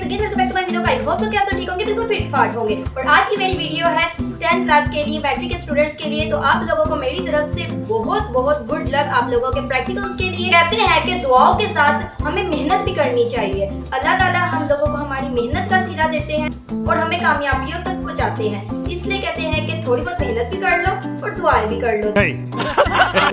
Guys again welcome back to my video. I hope so कि आप सब ठीक होंगे, बिल्कुल फिट फाट होंगे। और आज की मेरी वीडियो है 10th क्लास के लिए, मैट्रिक के स्टूडेंट्स के लिए। तो आप लोगों को मेरी तरफ से बहुत बहुत गुड लक आप लोगों के प्रैक्टिकल्स के लिए। कहते हैं कि दुआओं के साथ हमें मेहनत भी करनी चाहिए। अल्लाह ताला हम लोगों को हमारी मेहनत का सिला देते हैं और हमें कामयाबियों तक पहुंचाते हैं। इसलिए कहते हैं कि थोड़ी बहुत मेहनत भी कर लो और दुआएं भी कर लो।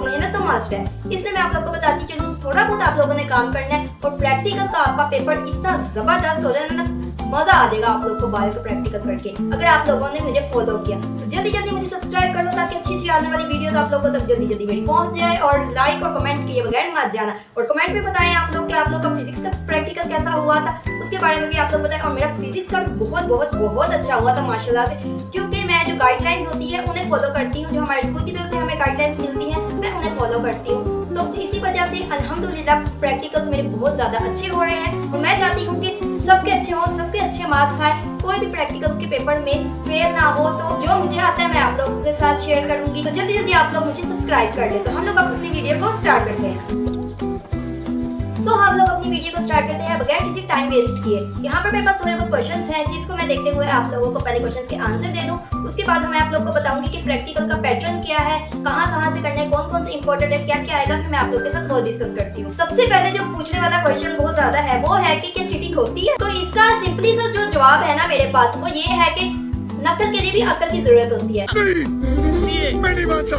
मेहनत तो मस्ट है, इसलिए मैं आप लोगों को बताती चलूं, थोड़ा बहुत आप लोगों ने काम करना है और प्रैक्टिकल का आपका पेपर इतना जबरदस्त हो जाएगा ना, मजा आ जाएगा आप लोग को बायो का प्रैक्टिकल करके। अगर आप लोगों ने मुझे फॉलो किया तो जल्दी जल्दी मुझे सब्सक्राइब कर लो ताकि अच्छी अच्छी आने वाली वीडियोस आप लोगों तक जल्दी जल्दी मेरी पहुंच जाए। और लाइक और कमेंट किए बगैर मत जाना और कमेंट में बताएं आप लोग कि आप लोग का फिजिक्स का प्रैक्टिकल कैसा हुआ था, उसके बारे में भी आप लोग बताएं। और मेरा फिजिक्स का बहुत बहुत बहुत अच्छा हुआ था माशाल्लाह से, क्योंकि मैं जो गाइडलाइंस होती है उन्हें फॉलो करती हूँ। जो हमारे स्कूल की तरफ से हमें गाइडलाइंस मिलती है मैं उन्हें फॉलो करती हूँ। तो इसी वजह से अल्हम्दुलिल्लाह प्रैक्टिकल्स मेरे बहुत ज्यादा अच्छे हो रहे हैं और मैं चाहती हूँ कि सबके अच्छे हो, सबके अच्छे मार्क्स आए, कोई भी प्रैक्टिकल्स के पेपर में फेल ना हो। तो जो मुझे आता है मैं आप लोगों के साथ शेयर करूंगी। तो जल्दी जल्दी आप लोग मुझे सब्सक्राइब कर ले। तो हम लोग अपनी वीडियो को स्टार्ट करते हैं। तो हम लोग अपनी वीडियो को स्टार्ट करते हैं बगैर किसी टाइम वेस्ट किए। यहाँ पर मेरे पास थोड़े बहुत क्वेश्चंस हैं जिसको मैं देखते हुए आप लोगों को पहले क्वेश्चंस के आंसर दे दूं। उसके बाद मैं आप लोगों को बताऊंगी कि प्रैक्टिकल का पैटर्न क्या है, कहाँ से करना है, कौन कौन से इंपॉर्टेंट है, क्या क्या आएगा, फिर मैं आप लोगों के साथ वो डिस्कस करती हूँ। सबसे पहले जो पूछने वाला क्वेश्चन बहुत ज्यादा है वो है कि क्या चीटिंग होती है। तो इसका सिंपली सा जो जवाब है ना मेरे पास वो ये है कि नकल के लिए भी अकल की जरूरत होती है। मैं नहीं मानता।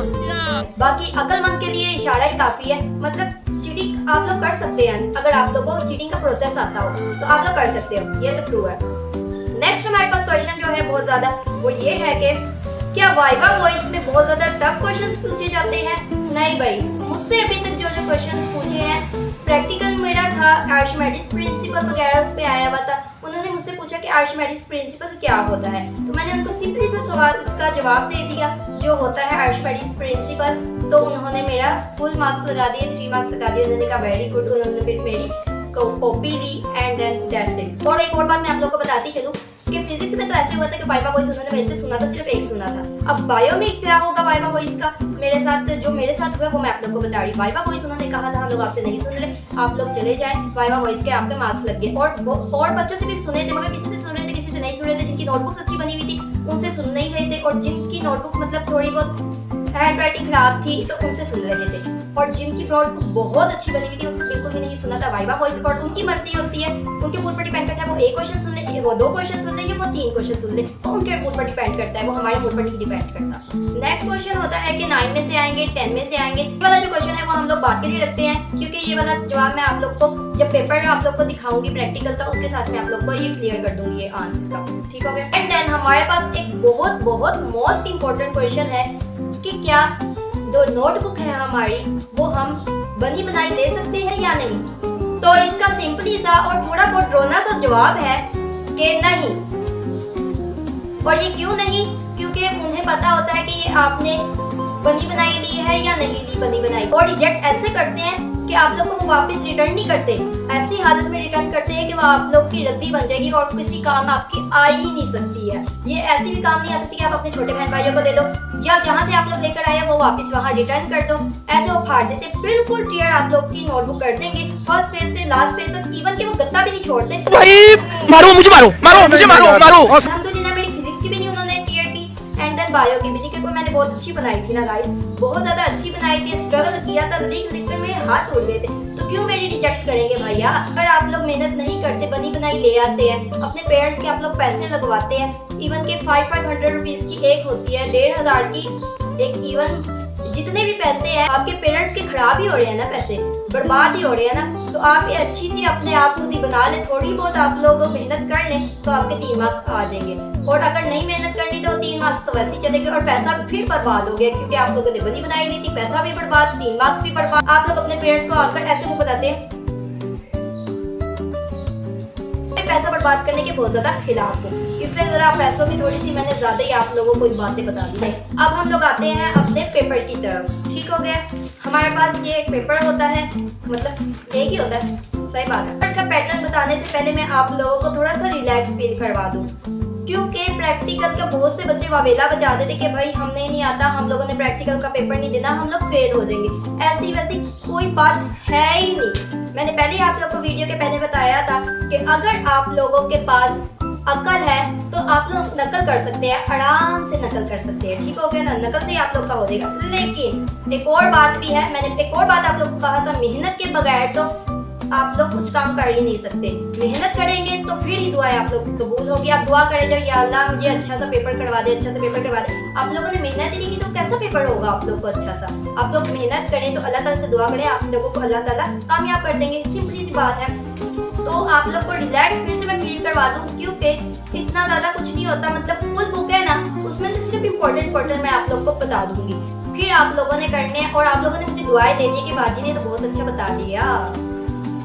बाकी अकलमंद के लिए इशारा ही काफी है। मतलब चीटिंग आप लोग कर सकते हैं, अगर आप लोगों को चीटिंग का प्रोसेस आता हो तो आप लोग कर सकते हो, ये तो ट्रू है। नेक्स्ट हमारे पास क्वेश्चन जो है बहुत ज्यादा वो ये है कि क्या वाइवा वॉइस में बहुत ज्यादा टफ क्वेश्चंस पूछे जाते हैं? नहीं भाई, मुझसे अभी तक जो जो क्वेश्चंस पूछे हैं, प्रैक्टिकल मेरा था आर्चिमेडिस प्रिंसिपल वगैरह उस पे आया हुआ था। उन्होंने मुझसे पूछा कि आर्चिमेडिस प्रिंसिपल क्या होता है, तो मैंने उनको सिंपली सा सवाल का जवाब दे दिया जो होता है आर्चिमेडिस प्रिंसिपल। तो उन्होंने मेरा फुल मार्क्स लगा दिए, 3 मार्क्स लगा दिए। उन्होंने कहा वेरी गुड। उन्होंने फिर मेरी कॉपी ली एंड देन दैट्स इट। और एक और बात मैं आप लोगों को बताती चलूं कि फिजिक्स में तो ऐसे हुआ था कि वाइवा वॉइस उन्होंने मेरे से सुना था, सिर्फ एक सुना था। अब बायो में क्या होगा वाइवा वॉइस का मेरे साथ, जो मेरे साथ हुआ वो मैं आप लोगों को बता रही। वाइवा वॉइस उन्होंने कहा था हम लोग आपसे नहीं सुन रहे, आप लोग चले जाएं, वाइवा वॉइस के आपके मार्क्स लग गए। और बच्चों से भी सुने थे, मगर किसी से सुन रहे थे किसी से नहीं सुन रहे थे। जिनकी नोटबुक्स अच्छी बनी हुई थी उनसे सुन नहीं रहे थे, और जिनकी नोटबुक्स मतलब थोड़ी बहुत हैंड राइटिंग खराब थी तो उनसे सुन रहे थे, और जिनकी नोटबुक बहुत अच्छी बनी हुई थी उनसे बिल्कुल भी नहीं सुना था वाइवा वॉइस। और उनकी मर्जी होती है, उनके मूड पर डिपेंड करता है, वो एक क्वेश्चन सुन ले, वो 2 क्वेश्चन सुन ले, वो 3 क्वेश्चन सुन ले, तो उनके मूड पर डिपेंड करता है, वो हमारे मूड पर नहीं डिपेंड करता। नेक्स्ट क्वेश्चन होता है कि 9 में से आएंगे, 10 में से आएंगे। ये वाला जो क्वेश्चन है वो हम लोग बात के लिए रखते हैं, क्योंकि ये वाला जवाब मैं आप लोग को जब पेपर में आप लोग को दिखाऊंगी प्रैक्टिकल का, उसके साथ में आप लोग को ये क्लियर कर दूंगी ये आंसर्स का। ठीक हो गया। एंड देन हमारे पास एक बहुत बहुत मोस्ट इंपॉर्टेंट क्वेश्चन है कि क्या जो नोटबुक है हमारी वो हम बनी बनाई ले सकते हैं या नहीं। तो इसका सिंपली सा और थोड़ा बहुत ड्रोना सा जवाब है कि नहीं। और ये क्यों नहीं? क्योंकि उन्हें पता होता है कि ये आपने बनी बनाई ली है या नहीं ली बनी बनाई। और रिजेक्ट ऐसे करते हैं कि आप लोग को वो वापस रिटर्न नहीं करते, ऐसी हालत में रिटर्न करते हैं कि वो आप लोग की रद्दी बन जाएगी और किसी काम आपकी आ ही नहीं सकती है। ये ऐसी भी काम नहीं आ सकती कि आप अपने छोटे बहन भाइयों को दे दो या जहाँ से आप लोग लेकर आए वो वापस वहाँ रिटर्न कर दो। ऐसे वो फाड़ देते, बिल्कुल क्लियर आप लोग की नोटबुक कर देंगे फर्स्ट पेज से लास्ट पेज तक, इवन कि वो गत्ता भी नहीं छोड़ते। मारो मुझे, मारो। अल्हम्दुलिल्लाह मेरी फिजिक्स की भी नहीं उन्होंने क्लियर की एंड देन बायो की भी नहीं, क्योंकि मैंने बहुत अच्छी बनाई थी ना गाइस, बहुत ज्यादा अच्छी बनाई थी, स्ट्रगल किया था, लिख कर मेरे हाथ टूट गए थे। तो क्यों मेरी रिजेक्ट करेंगे भैया? अगर आप लोग मेहनत नहीं करते, बनी बनाई ले आते हैं, अपने पेरेंट्स के आप लोग पैसे लगवाते हैं, इवन के 500 रुपीज की एक होती है, 1500 की एक, इवन जितने भी पैसे हैं आपके पेरेंट्स के खराब ही हो रहे हैं ना, पैसे बर्बाद ही हो रहे हैं ना। तो आप ये अच्छी सी अपने आप खुद ही बना ले, थोड़ी बहुत आप लोग मेहनत कर लें तो आपके 3 मार्क्स आ जाएंगे। और अगर नहीं मेहनत करनी तो 3 मार्क्स तो वैसे ही चले गए और पैसा फिर बर्बाद हो गया, क्योंकि आप लोगों ने बनी बनाई ली थी, पैसा भी बर्बाद, 3 मार्क्स भी बर्बाद। आप लोग अपने पेरेंट्स को आकर ऐसे मुंह बताते हैं, पैसा बर्बाद करने के बहुत ज्यादा खिलाफ हूँ, इसलिए जरा पैसों में थोड़ी सी मैंने ज्यादा ही आप लोगों को बातें बता दी है। अब हम लोग आते हैं अपने पेपर की तरफ। ठीक हो गया। हमारे पास ये एक पेपर होता है, मतलब एक ही होता है, सही बात है। पेपर का पैटर्न बताने से पहले मैं आप लोगों को थोड़ा सा रिलैक्स फील करवा दूं, क्योंकि प्रैक्टिकल का बहुत से बच्चे वावेला बचा देते कि भाई हमें नहीं आता, हम लोगों ने प्रैक्टिकल का पेपर नहीं देना, हम लोग फेल हो जाएंगे। ऐसी वैसी कोई बात है ही नहीं। मैंने पहले आप लोग को वीडियो के पहले बताया था कि अगर आप लोगों के पास अकल है तो आप लोग नकल कर सकते हैं, आराम से नकल कर सकते हैं, ठीक हो गया ना, नकल से ही आप लोग का हो जाएगा। लेकिन एक और बात भी है, मैंने एक और बात आप लोग को कहा था, मेहनत के बगैर तो आप लोग कुछ काम कर ही नहीं सकते। मेहनत करेंगे तो फिर ही दुआएं आप लोग की कबूल होगी। आप दुआ करें जाओ, या अल्लाह मुझे अच्छा सा पेपर करवा दे, अच्छा सा पेपर करवा दे। आप लोगों ने मेहनत ही नहीं की तो कैसा पेपर होगा आप लोग को अच्छा सा। आप लोग मेहनत करें तो अल्लाह ताला से दुआ करें, आप लोगों को अल्लाह ताला कामयाब कर देंगे। सिंपली सी बात है। तो आप लोग को रिलैक्स फिर से मैं फील करवा दूं, क्योंकि इतना ज्यादा कुछ नहीं होता, मतलब फुल बुक है ना, उसमें से सिर्फ इम्पोर्टेंट मैं आप लोग को बता दूंगी। फिर आप लोगों ने करने हैं, और आप लोगों ने मुझे दुआएं देने की बाजी ने तो बहुत अच्छा बता दिया।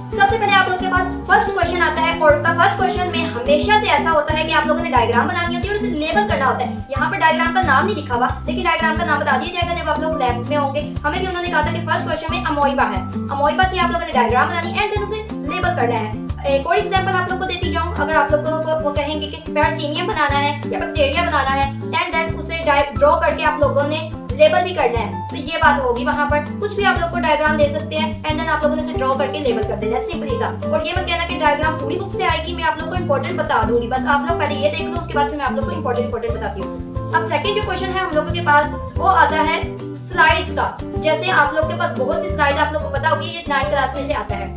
सबसे पहले आप लोग के पास फर्स्ट क्वेश्चन आता है, और फर्स्ट क्वेश्चन में हमेशा से ऐसा होता है कि आप लोगों ने डायग्राम बनानी होती है और उसे लेबल करना होता है। यहाँ पर डायग्राम का नाम नहीं लिखा हुआ, लेकिन डायग्राम का नाम बता दिया जाएगा जब आप लोग लैब में होंगे। हमें भी उन्होंने कहा था कि फर्स्ट क्वेश्चन में अमोइबा है, अमोइबा की आप लोगों ने डायग्राम बनानी एंड देन उसे लेबल करना है। एक और एग्जांपल आप लोग को देती जाऊं, अगर आप लोग को वो कहेंगे कि पैरासीनियम बनाना है या बैक्टीरिया बनाना है एंड देन उसे ड्रॉ करके आप लोगों ने लेबल भी करना है, तो ये बात होगी। वहां पर कुछ भी आप लोग को डायग्राम दे सकते हैं एंड देन आप लोगों ने उसे ड्रॉ करके लेबल कर देना है, सिंपली सा। और ये मत कहना कि डायग्राम पूरी बुक से आएगी, मैं आप लोग को इंपॉर्टेंट बता दूंगी, बस आप लोग पहले ये देख लो, उसके बाद फिर मैं आप लोग को इंपॉर्टेंट बताती हूँ। अब सेकंड जो क्वेश्चन है हम लोगों के पास, वो आता है स्लाइड्स का। जैसे आप लोग के पास बहुत सी स्लाइड्स आप लोग को पता होगी, ये 9th क्लास में से आता है।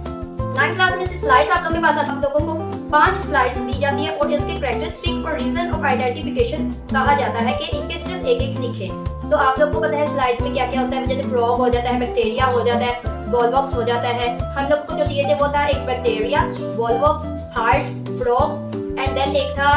9th क्लास में से स्लाइड्स आप लोग के पास आता है, हम लोगों को 5 स्लाइड्स दी जाती है और इसके कैरेक्टरिस्टिक और रीजन ऑफ आइडेंटिफिकेशन कहा जाता है कि इसके सिर्फ एक लिखें। तो आप लोग को पता है स्लाइड्स में क्या क्या होता है, जैसे फ्रॉग हो जाता है, बैक्टीरिया हो जाता है, वॉलवॉक्स हो जाता है। हम लोग को जो दिए थे वो था एक bacteria, volvox, heart, frog and then एक था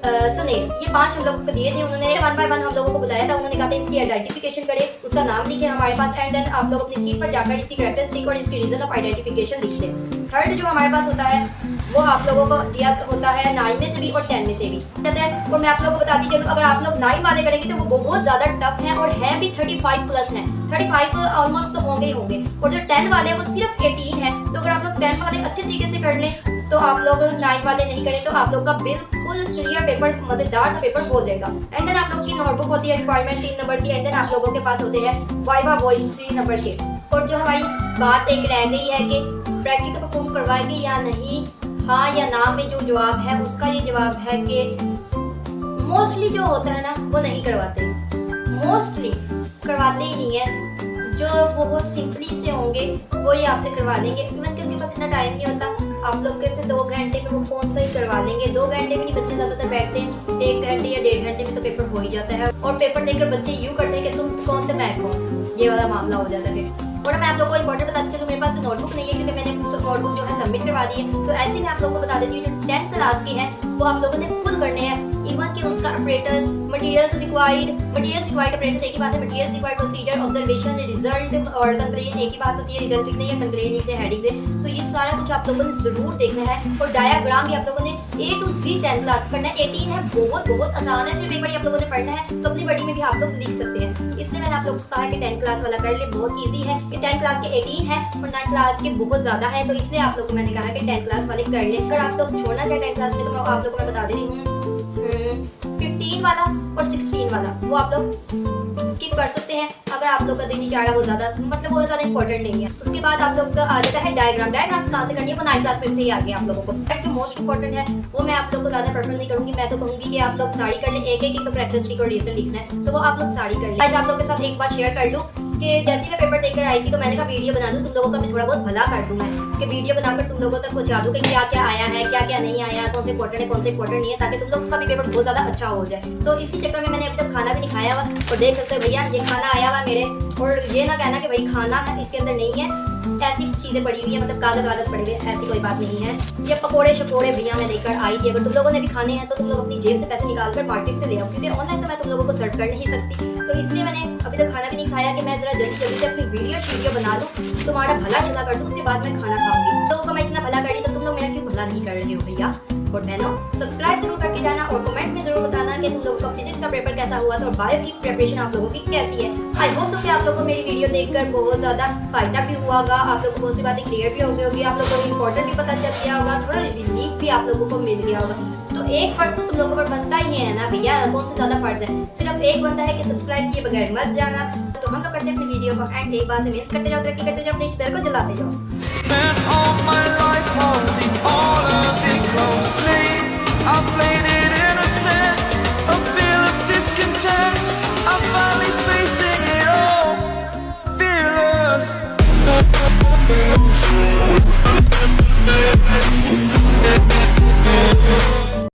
स्नेक। ये 5 हम लोगों को दिए थे। उन्होंने 1 बाय 1 हम लोगों को बुलाया था, उन्होंने कहा था इसकी आइडेंटिफिकेशन करें, उसका नाम लिखे हमारे पास एंड देन आप लोग अपनी सीट पर जाकर इसकी कैरेक्टरिस्टिक और इसकी रीजन ऑफ आइडेंटिफिकेशन लिख लें। थर्ड जो हमारे पास होता है वो आप लोगों को दिया होता है 9 में से भी और 10 में से भी। और मैं आप लोगों को बता दीजिए, अगर आप लोग 9 वाले करेंगे तो वो बहुत ज्यादा टफ है और है भी 35 प्लस है, 35 ऑलमोस्ट तो होंगे ही होंगे। और जो 10 वाले वो सिर्फ 18 है। तो अगर आप लोग 10 वाले अच्छे तरीके से कर लें तो आप लोग 9 वाले नहीं करें तो आप लोग का बिल्कुल क्लियर पेपर, मजेदार सा पेपर हो जाएगा। एंड देन आप लोग की नोटबुक होती है रिक्वायरमेंट 3 नंबर की एंड देन आप लोगों के पास होते हैं वाइवा वॉइस 3 नंबर के। और जो हमारी बात एक रह गई है कि प्रैक्टिकल परफॉर्म करवाएंगे या नहीं, हाँ या ना में जो जवाब है उसका ये जवाब है कि मोस्टली जो होता है ना वो नहीं करवाते, मोस्टली करवाते ही नहीं है। जो बहुत सिंपली से होंगे वो ये आपसे करवा देंगे, इवन कि उनके पास इतना टाइम नहीं होता। आप लोग कैसे 2 घंटे में वो कौन सा ही करवा लेंगे। 2 घंटे में नहीं बच्चे ज्यादातर बैठते हैं, 1 घंटे या 1.5 घंटे में तो पेपर हो ही जाता है। और पेपर देकर बच्चे यूं करते हैं कि तुम कौन तो मैं कौन, ये वाला मामला हो जाता है। और मैं आप लोगों को इंपॉर्टेंट बताती चलूं, मेरे पास नोटबुक नहीं है क्योंकि मैंने नोटबुक जो है सबमिट करवा दी है। तो ऐसे में आप लोगों को बता देती हूँ जो 10th क्लास के हैं वो आप लोगों ने फुल करने हैं, इवन कि उसका ऑपरेटर्स, मटेरियल्स रिक्वायर्ड ऑपरेटर्स एक ही बात है, materials required procedure, observation, result और कंक्लूजन एक ही बात होती है। रिजल्ट लिखने या कंक्लूजन लिखने, हेडिंग से। तो ये सारा कुछ आप लोगों ने जरूर देखना है। और डायग्राम भी आप लोगों ने A to Z 10th class करना है। 18 है, बहुत आसान है, सिर्फ एक बार आप लोगों ने पढ़ना है तो अपनी बड़ी में भी आप लोग लिख सकते हैं। इसलिए मैंने आप लोगों को कहा है कि 10th क्लास वाला कर ले, बहुत ईजी है। कि 10th क्लास के 18 है और 9th क्लास के बहुत ज्यादा है, तो इसलिए आप लोग को मैंने कहा है कि 10th क्लास वाले कर ले। अगर आप लोग छोड़ना चाहे 10th क्लास में तो मैं आप लोगों को बता देती हूँ 15 वाला और 16 वाला वो आप लोग स्किप कर सकते हैं अगर आप लोग का दिन नहीं चाह रहा, वो ज्यादा मतलब वो ज्यादा इंपॉर्टेंट नहीं है। उसके बाद आप लोग का आ जाता है डायग्राम कहाँ से करनी है, वो 9th क्लास में से ही आ गया आप लोगों को। जो मोस्ट इंपॉर्टेंट है वो मैं आप लोग को ज्यादा प्रेफर नहीं करूंगी। मैं तो कहूंगी कि आप लोग साड़ी कर ले, एक तो कैरेक्टरिस्टिक और रीजन लिखना है तो वो आप लोग साड़ी कर ले। आज आप लोग के साथ एक बात शेयर कर लूं कि जैसे मैं पेपर देकर आई थी तो मैंने कहा वीडियो बना दूं, तुम लोगों का मैं थोड़ा बहुत भला कर दूं, मैं कि वीडियो बनाकर तुम लोगों तक पहुंचा दूं कि क्या क्या आया है, क्या क्या नहीं आया, कौन से इंपॉर्टेंट है, कौन से इंपॉर्टेंट नहीं है, ताकि तुम लोग का भी पेपर बहुत ज्यादा अच्छा हो जाए। तो इसी चक्कर में मैंने अभी तक खाना भी नहीं खाया हुआ और देख सकते हो भैया ये खाना आया हुआ मेरे, और ये ना कहना कि भाई खाना है इसके अंदर नहीं है, ऐसी चीजें पड़ी हुई है, मतलब कागज वागज पड़े हुए, ऐसी कोई बात नहीं है। ये पकोड़े शकोड़े भैया मैं लेकर आई थी, अगर तुम लोगों ने भी खाने हैं तो तुम लोग अपनी जेब से पैसे निकाल कर मार्केट से ले आओ, क्योंकि ऑनलाइन तो मैं तुम लोगों को सर्व कर नहीं सकती। तो इसलिए मैंने अभी तक खाना भी नहीं खाया कि मैं जरा जल्दी से अपनी वीडियो बना लूँ, तुम्हारा भला चला कर दूँ, उसके बाद मैं खाना खाऊंगी। तो मैं इतना भला कर रही तो तुम लोग मेरा क्यों भला नहीं कर रहे हो भैया। और बहनों सब्सक्राइब जरूर करके जाना और कमेंट में जरूर बताना कि तुम लोगों का फिजिक्स का पेपर कैसा हुआ था और बायो की प्रिपरेशन आप लोगों की कैसी है। आई होप सो कि आप लोगों को मेरी वीडियो देखकर बहुत ज्यादा फायदा भी हुआ होगा, आप लोगों को बहुत सी बातें क्लियर भी हो गई होगी, आप लोगों को इंपॉर्टेंट भी पता चल गया होगा, थोड़ा रिलीफ भी आप लोगों को मिल गया होगा। तो एक फर्ज तो तुम लोगों पर बनता ही है ना भैया, कौन से ज्यादा फर्ज है, सिर्फ एक बनता है कि सब्सक्राइब किए बगैर मत जाना। तो हम लोग करते हैं अपनी वीडियो को एंड एक बार से मेहनत करते जाओ, तरक्की करते जाओ, अपने इस तरह को जलाते जाओ।